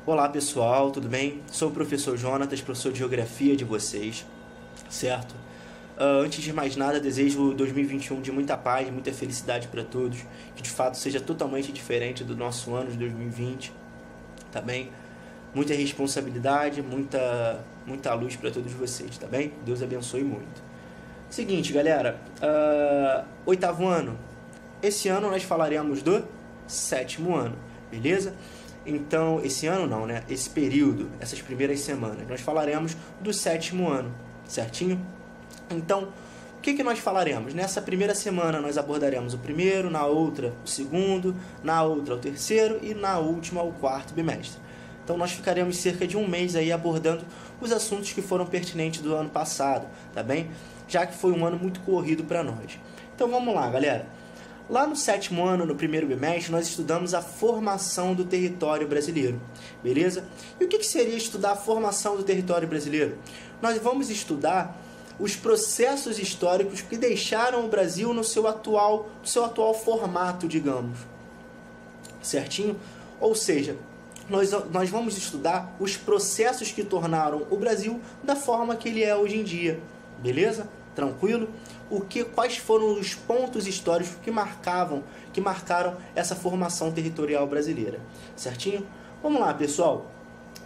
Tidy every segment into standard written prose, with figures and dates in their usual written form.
Olá pessoal, tudo bem? Sou o professor Jonatas, professor de Geografia de vocês, certo? Antes de mais nada, desejo 2021 de muita paz, muita felicidade para todos, que de fato seja totalmente diferente do nosso ano de 2020, tá bem? Muita responsabilidade, muita luz para todos vocês, tá bem? Deus abençoe muito. Seguinte, galera, oitavo ano. Esse ano nós falaremos do sétimo ano, beleza? Então, esse ano não, né? Esse período, essas primeiras semanas, nós falaremos do sétimo ano, certinho? Então, o que nós falaremos? Nessa primeira semana nós abordaremos o primeiro, na outra o segundo, na outra o terceiro e na última o quarto bimestre. Então nós ficaremos cerca de um mês aí abordando os assuntos que foram pertinentes do ano passado, tá bem? Já que foi um ano muito corrido para nós. Então vamos lá, galera. Lá no sétimo ano, no primeiro bimestre, nós estudamos a formação do território brasileiro, beleza? E o que seria estudar a formação do território brasileiro? Nós vamos estudar os processos históricos que deixaram o Brasil no seu atual formato, digamos, certinho? Ou seja, nós vamos estudar os processos que tornaram o Brasil da forma que ele é hoje em dia, beleza? Tranquilo? Quais foram os pontos históricos que marcaram essa formação territorial brasileira, certinho? Vamos lá, pessoal.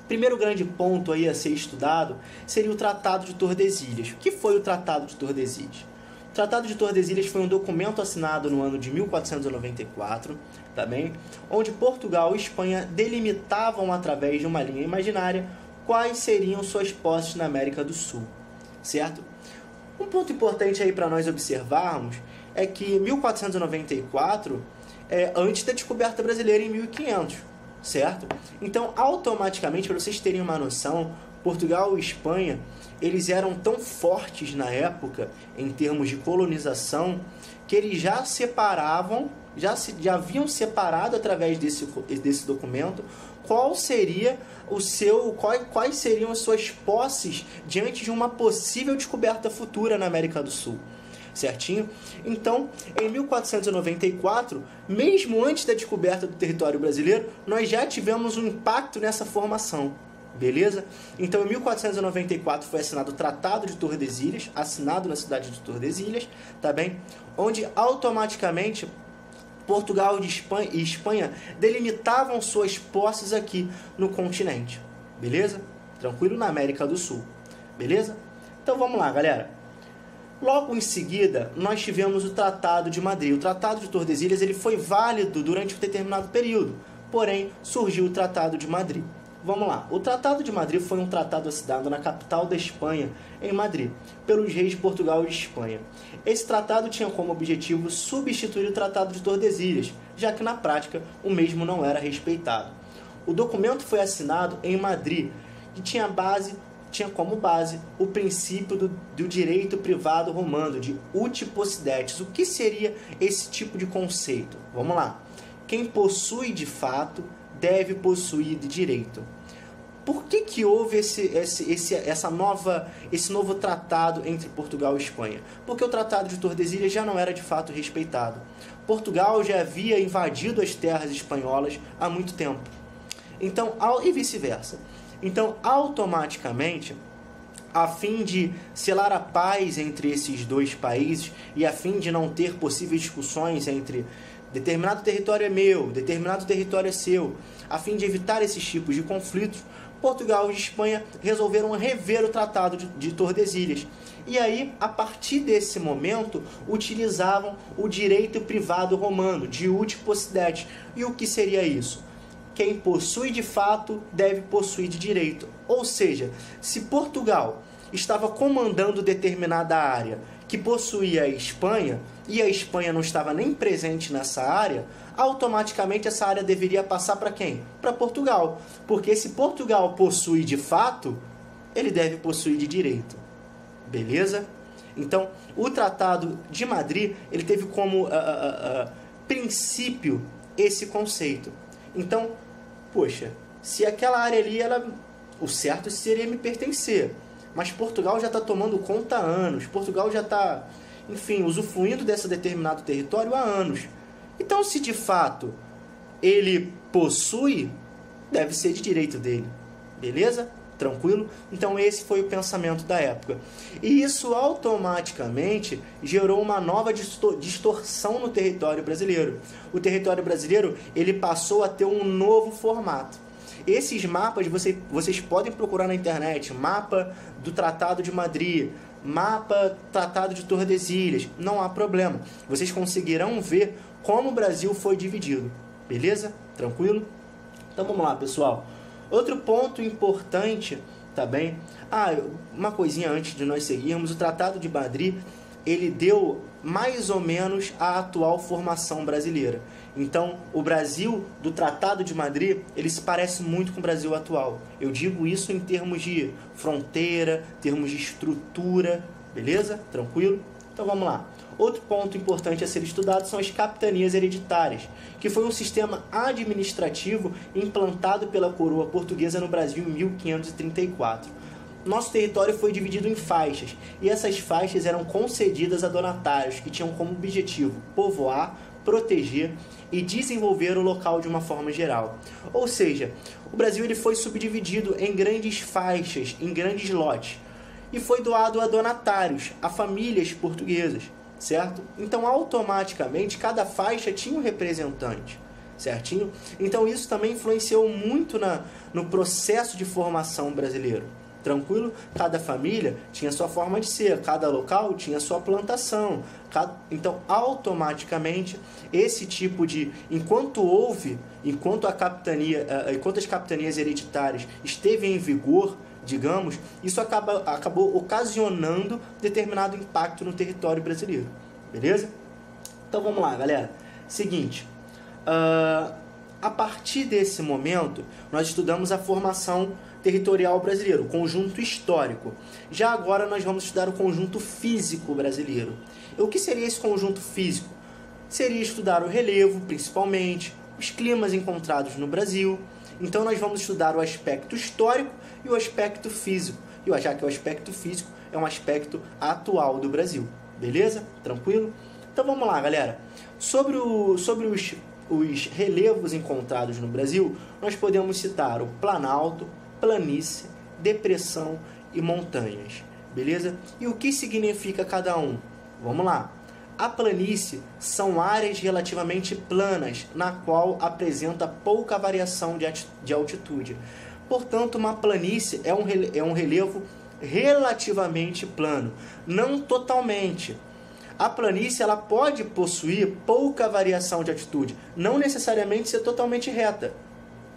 Primeiro grande ponto aí a ser estudado seria o Tratado de Tordesilhas. O que foi o Tratado de Tordesilhas? O Tratado de Tordesilhas foi um documento assinado no ano de 1494, tá bem? Onde Portugal e Espanha delimitavam através de uma linha imaginária quais seriam suas posses na América do Sul, certo? Um ponto importante aí para nós observarmos é que 1494 é antes da descoberta brasileira em 1500, certo? Então, automaticamente, para vocês terem uma noção, Portugal e Espanha, eles eram tão fortes na época, em termos de colonização, que eles já separavam, já haviam separado através desse documento quais seriam as suas posses diante de uma possível descoberta futura na América do Sul, certinho? Então, em 1494, mesmo antes da descoberta do território brasileiro, nós já tivemos um impacto nessa formação, beleza? Então, em 1494 foi assinado o Tratado de Tordesilhas, assinado na cidade de Tordesilhas, tá bem? Onde automaticamente Portugal e Espanha delimitavam suas posses aqui no continente, beleza? Tranquilo? Na América do Sul, beleza? Então vamos lá, galera. Logo em seguida, nós tivemos o Tratado de Madrid. O Tratado de Tordesilhas ele foi válido durante um determinado período, porém surgiu o Tratado de Madrid. Vamos lá. O Tratado de Madrid foi um tratado assinado na capital da Espanha, em Madrid, pelos reis de Portugal e de Espanha. Esse tratado tinha como objetivo substituir o Tratado de Tordesilhas, já que na prática o mesmo não era respeitado. O documento foi assinado em Madrid e tinha como base o princípio do direito privado romano, de uti possidetis. O que seria esse tipo de conceito? Vamos lá. Quem possui de fato deve possuir de direito. Por que houve esse novo tratado entre Portugal e Espanha? Porque o Tratado de Tordesilhas já não era de fato respeitado. Portugal já havia invadido as terras espanholas há muito tempo. Então, e vice-versa. Então, automaticamente, a fim de selar a paz entre esses dois países e a fim de não ter possíveis discussões entre determinado território é meu, determinado território é seu, a fim de evitar esses tipos de conflitos, Portugal e Espanha resolveram rever o Tratado de Tordesilhas. E aí, a partir desse momento, utilizavam o direito privado romano, de uti possidetis. E o que seria isso? Quem possui de fato deve possuir de direito. Ou seja, se Portugal estava comandando determinada área que possuía a Espanha, e a Espanha não estava nem presente nessa área, automaticamente essa área deveria passar para quem? Para Portugal. Porque se Portugal possui de fato, ele deve possuir de direito. Beleza? Então, o Tratado de Madrid, ele teve como princípio esse conceito. Então, poxa, se aquela área ali, o certo seria me pertencer. Mas Portugal já está tomando conta há anos. Portugal já está, enfim, usufruindo desse determinado território há anos. Então, se de fato ele possui, deve ser de direito dele. Beleza? Tranquilo? Então esse foi o pensamento da época. E isso automaticamente gerou uma nova distorção no território brasileiro. O território brasileiro ele passou a ter um novo formato. Esses mapas vocês podem procurar na internet, mapa do Tratado de Madrid, mapa Tratado de Tordesilhas, não há problema. Vocês conseguirão ver como o Brasil foi dividido. Beleza? Tranquilo? Então vamos lá, pessoal. Outro ponto importante, tá bem? Uma coisinha antes de nós seguirmos, o Tratado de Madrid, ele deu mais ou menos a atual formação brasileira. Então, o Brasil do Tratado de Madrid, ele se parece muito com o Brasil atual. Eu digo isso em termos de fronteira, termos de estrutura, beleza? Tranquilo? Então vamos lá. Outro ponto importante a ser estudado são as capitanias hereditárias, que foi um sistema administrativo implantado pela coroa portuguesa no Brasil em 1534. Nosso território foi dividido em faixas, e essas faixas eram concedidas a donatários, que tinham como objetivo povoar, proteger e desenvolver o local de uma forma geral. Ou seja, o Brasil ele foi subdividido em grandes faixas, em grandes lotes, e foi doado a donatários, a famílias portuguesas. Certo? Então, automaticamente, cada faixa tinha um representante, certinho? Então, isso também influenciou muito no processo de formação brasileiro. Tranquilo? Cada família tinha sua forma de ser, cada local tinha sua plantação. Então, automaticamente, esse tipo de... Enquanto as capitanias hereditárias esteve em vigor, digamos, isso acabou ocasionando determinado impacto no território brasileiro. Beleza? Então vamos lá, galera. Seguinte, a partir desse momento, nós estudamos a formação territorial brasileira, o conjunto histórico. Já agora nós vamos estudar o conjunto físico brasileiro. E o que seria esse conjunto físico? Seria estudar o relevo, principalmente, os climas encontrados no Brasil. Então nós vamos estudar o aspecto histórico e o aspecto físico, já que o aspecto físico é um aspecto atual do Brasil. Beleza? Tranquilo? Então vamos lá, galera. Sobre os relevos encontrados no Brasil, nós podemos citar o Planalto, Planície, Depressão e Montanhas. Beleza? E o que significa cada um? Vamos lá. A planície são áreas relativamente planas, na qual apresenta pouca variação de altitude. Portanto, uma planície é um relevo relativamente plano, não totalmente. A planície ela pode possuir pouca variação de altitude, não necessariamente ser totalmente reta.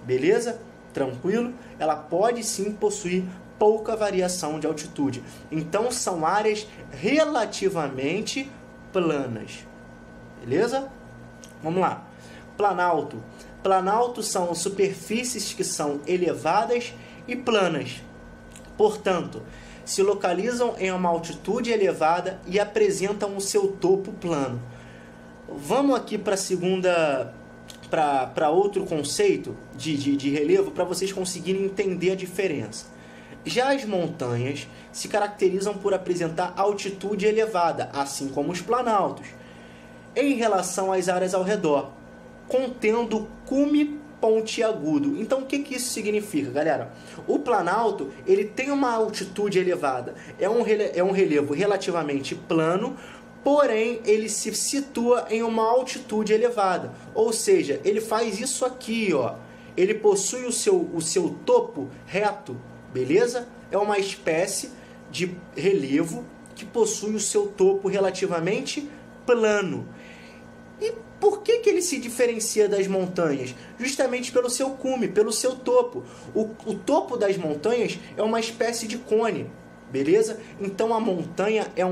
Beleza? Tranquilo? Ela pode sim possuir pouca variação de altitude. Então, são áreas relativamente planas. Beleza? Vamos lá. Planalto. Planalto são superfícies que são elevadas e planas. Portanto, se localizam em uma altitude elevada e apresentam o seu topo plano. Vamos aqui para outro conceito de relevo para vocês conseguirem entender a diferença. Já as montanhas se caracterizam por apresentar altitude elevada, assim como os planaltos, em relação às áreas ao redor, contendo cume pontiagudo. Então, o que isso significa, galera? O planalto ele tem uma altitude elevada, é um relevo relativamente plano, porém ele se situa em uma altitude elevada, ou seja, ele faz isso aqui, ó. Ele possui o seu topo reto. Beleza? É uma espécie de relevo que possui o seu topo relativamente plano. E por que ele se diferencia das montanhas? Justamente pelo seu cume, pelo seu topo. O topo das montanhas é uma espécie de cone. Beleza? Então a montanha é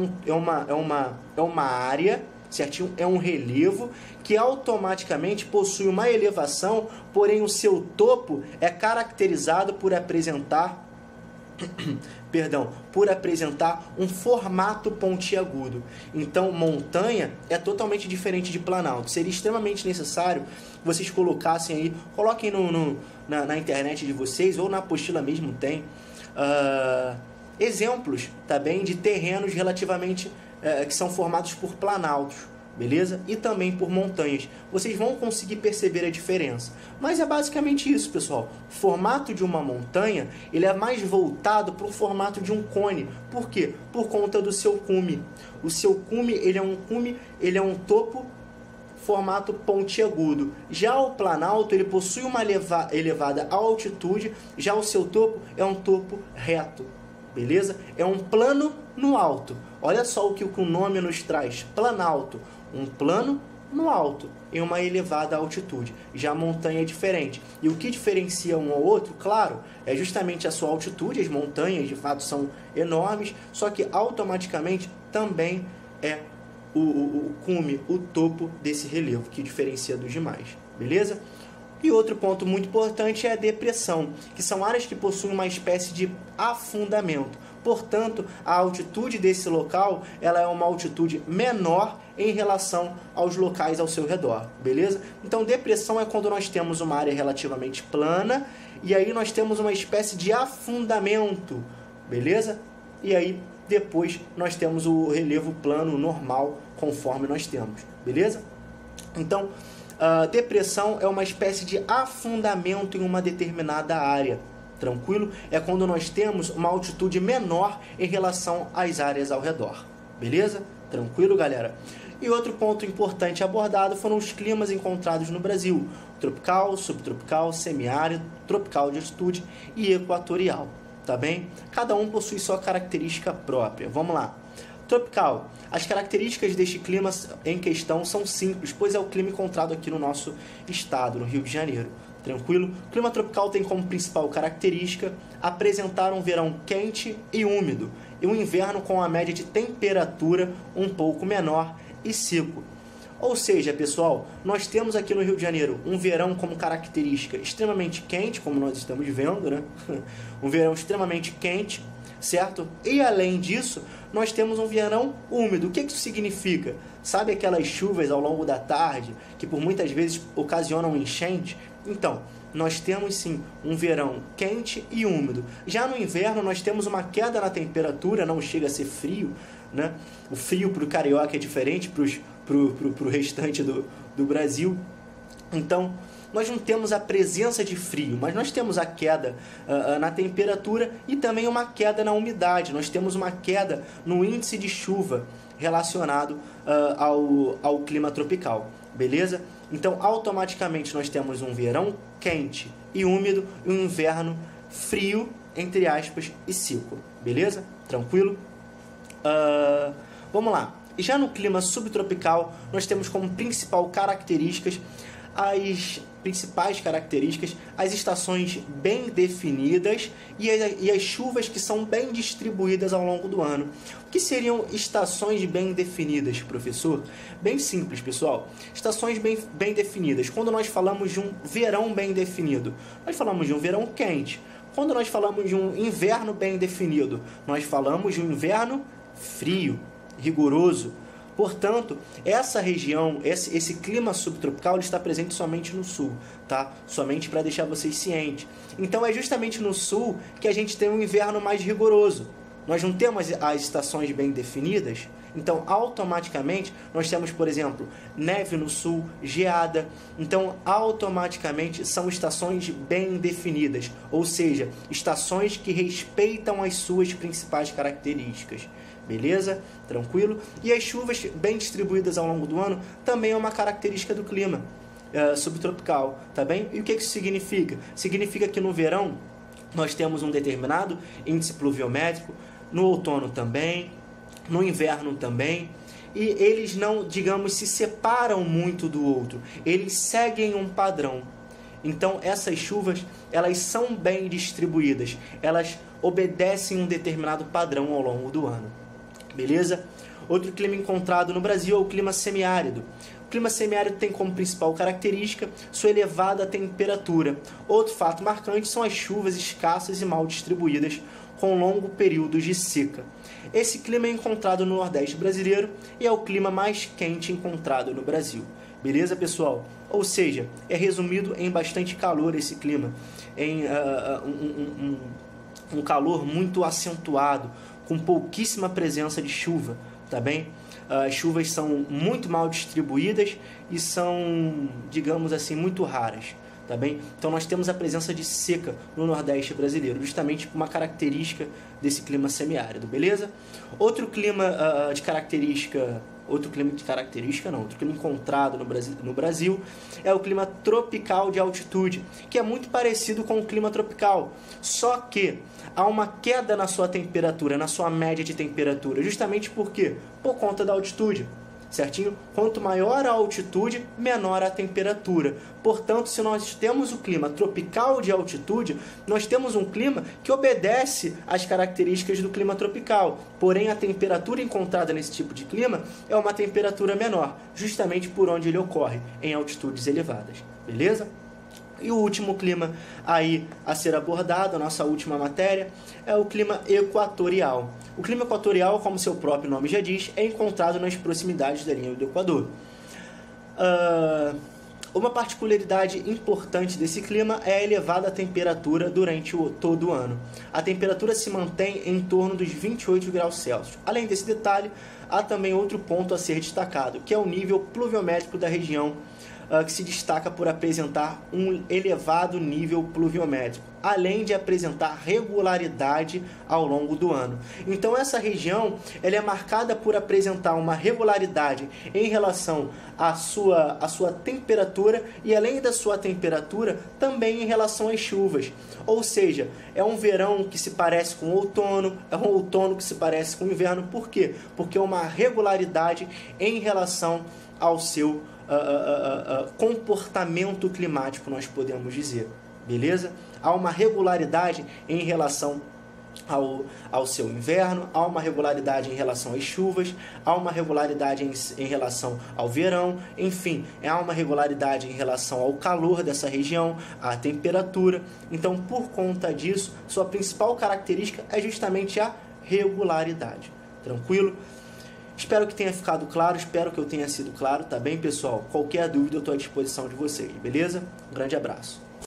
uma área, certinho? É um relevo que automaticamente possui uma elevação, porém o seu topo é caracterizado por apresentar um formato pontiagudo. Então, montanha é totalmente diferente de planalto. Seria extremamente necessário que vocês coloquem na internet de vocês, ou na apostila mesmo tem, exemplos também de terrenos relativamente que são formados por planaltos. beleza? E também por montanhas. Vocês vão conseguir perceber a diferença. Mas é basicamente isso, pessoal. O formato de uma montanha, ele é mais voltado para o formato de um cone. Por quê? Por conta do seu cume. O seu cume, ele é um topo formato pontiagudo. Já o planalto, ele possui uma elevada altitude, já o seu topo é um topo reto, beleza? É um plano no alto. Olha só o que o nome nos traz, planalto, um plano no alto, em uma elevada altitude. Já a montanha é diferente. E o que diferencia um ao outro, claro, é justamente a sua altitude. As montanhas, de fato, são enormes, só que automaticamente também é o cume, o topo desse relevo, que diferencia dos demais, beleza? E outro ponto muito importante é a depressão, que são áreas que possuem uma espécie de afundamento. Portanto, a altitude desse local, ela é uma altitude menor em relação aos locais ao seu redor, beleza? Então, depressão é quando nós temos uma área relativamente plana e aí nós temos uma espécie de afundamento, beleza? E aí, depois, nós temos o relevo plano normal, conforme nós temos, beleza? Então, depressão é uma espécie de afundamento em uma determinada área, tranquilo? É quando nós temos uma altitude menor em relação às áreas ao redor, beleza? Tranquilo, galera? E outro ponto importante abordado foram os climas encontrados no Brasil: tropical, subtropical, semiárido, tropical de altitude e equatorial, tá bem? Cada um possui sua característica própria. Vamos lá. Tropical. As características deste clima em questão são simples, pois é o clima encontrado aqui no nosso estado, no Rio de Janeiro. Tranquilo? O clima tropical tem como principal característica apresentar um verão quente e úmido e um inverno com a média de temperatura um pouco menor e seco. Ou seja, pessoal, nós temos aqui no Rio de Janeiro um verão como característica extremamente quente, como nós estamos vendo, né? Um verão extremamente quente, certo? E além disso, nós temos um verão úmido. O que isso significa? Sabe aquelas chuvas ao longo da tarde, que por muitas vezes ocasionam enchente? Então, nós temos sim um verão quente e úmido. Já no inverno nós temos uma queda na temperatura, não chega a ser frio, né? O frio para o carioca é diferente para o restante do Brasil. Então, nós não temos a presença de frio, mas nós temos a queda na temperatura e também uma queda na umidade. Nós temos uma queda no índice de chuva relacionado ao clima tropical, beleza? Então, automaticamente, nós temos um verão quente e úmido e um inverno frio, entre aspas, e seco, beleza? Tranquilo? Vamos lá. E já no clima subtropical, nós temos como principais características as estações bem definidas e as chuvas que são bem distribuídas ao longo do ano. O que seriam estações bem definidas, professor? Bem simples, pessoal. Estações bem definidas. Quando nós falamos de um verão bem definido, nós falamos de um verão quente. Quando nós falamos de um inverno bem definido, nós falamos de um inverno frio, rigoroso. Portanto, essa região, esse clima subtropical, ele está presente somente no sul, tá? Somente para deixar vocês cientes. Então, é justamente no sul que a gente tem um inverno mais rigoroso. Nós não temos as estações bem definidas, então, automaticamente, nós temos, por exemplo, neve no sul, geada. Então, automaticamente, são estações bem definidas, ou seja, estações que respeitam as suas principais características. Beleza? Tranquilo? E as chuvas bem distribuídas ao longo do ano também é uma característica do clima subtropical, tá bem? E o que isso significa? Significa que no verão nós temos um determinado índice pluviométrico, no outono também, no inverno também, e eles não, digamos, se separam muito do outro, eles seguem um padrão. Então, essas chuvas, elas são bem distribuídas, elas obedecem um determinado padrão ao longo do ano. Beleza? Outro clima encontrado no Brasil é o clima semiárido. O clima semiárido tem como principal característica sua elevada temperatura. Outro fato marcante são as chuvas escassas e mal distribuídas, com longos períodos de seca. Esse clima é encontrado no Nordeste brasileiro e é o clima mais quente encontrado no Brasil. Beleza, pessoal? Ou seja, é resumido em bastante calor esse clima, em um calor muito acentuado, com pouquíssima presença de chuva, tá bem? as chuvas são muito mal distribuídas e são, digamos assim, muito raras. Tá bem? Então nós temos a presença de seca no Nordeste brasileiro, justamente uma característica desse clima semiárido, beleza? Outro clima encontrado no Brasil é o clima tropical de altitude, que é muito parecido com o clima tropical, só que há uma queda na sua temperatura, na sua média de temperatura, justamente por quê? Por conta da altitude. Certinho? Quanto maior a altitude, menor a temperatura. Portanto, se nós temos o clima tropical de altitude, nós temos um clima que obedece às características do clima tropical. Porém, a temperatura encontrada nesse tipo de clima é uma temperatura menor, justamente por onde ele ocorre, em altitudes elevadas. Beleza? E o último clima aí a ser abordado, a nossa última matéria, é o clima equatorial. O clima equatorial, como seu próprio nome já diz, é encontrado nas proximidades da linha do Equador. Uma particularidade importante desse clima é a elevada temperatura durante todo o ano. A temperatura se mantém em torno dos 28 graus Celsius. Além desse detalhe, há também outro ponto a ser destacado, que é o nível pluviométrico da região, que se destaca por apresentar um elevado nível pluviométrico, além de apresentar regularidade ao longo do ano. Então essa região ela é marcada por apresentar uma regularidade em relação à sua temperatura e, além da sua temperatura, também em relação às chuvas. Ou seja, é um verão que se parece com outono, é um outono que se parece com inverno. Por quê? Porque é uma regularidade em relação ao seu comportamento climático, nós podemos dizer, beleza? Há uma regularidade em relação ao seu inverno, há uma regularidade em relação às chuvas, há uma regularidade em relação ao verão, enfim, há uma regularidade em relação ao calor dessa região, à temperatura. Então, por conta disso, sua principal característica é justamente a regularidade. Tranquilo? Espero que tenha ficado claro, espero que eu tenha sido claro, tá bem, pessoal? Qualquer dúvida eu estou à disposição de vocês, beleza? Um grande abraço.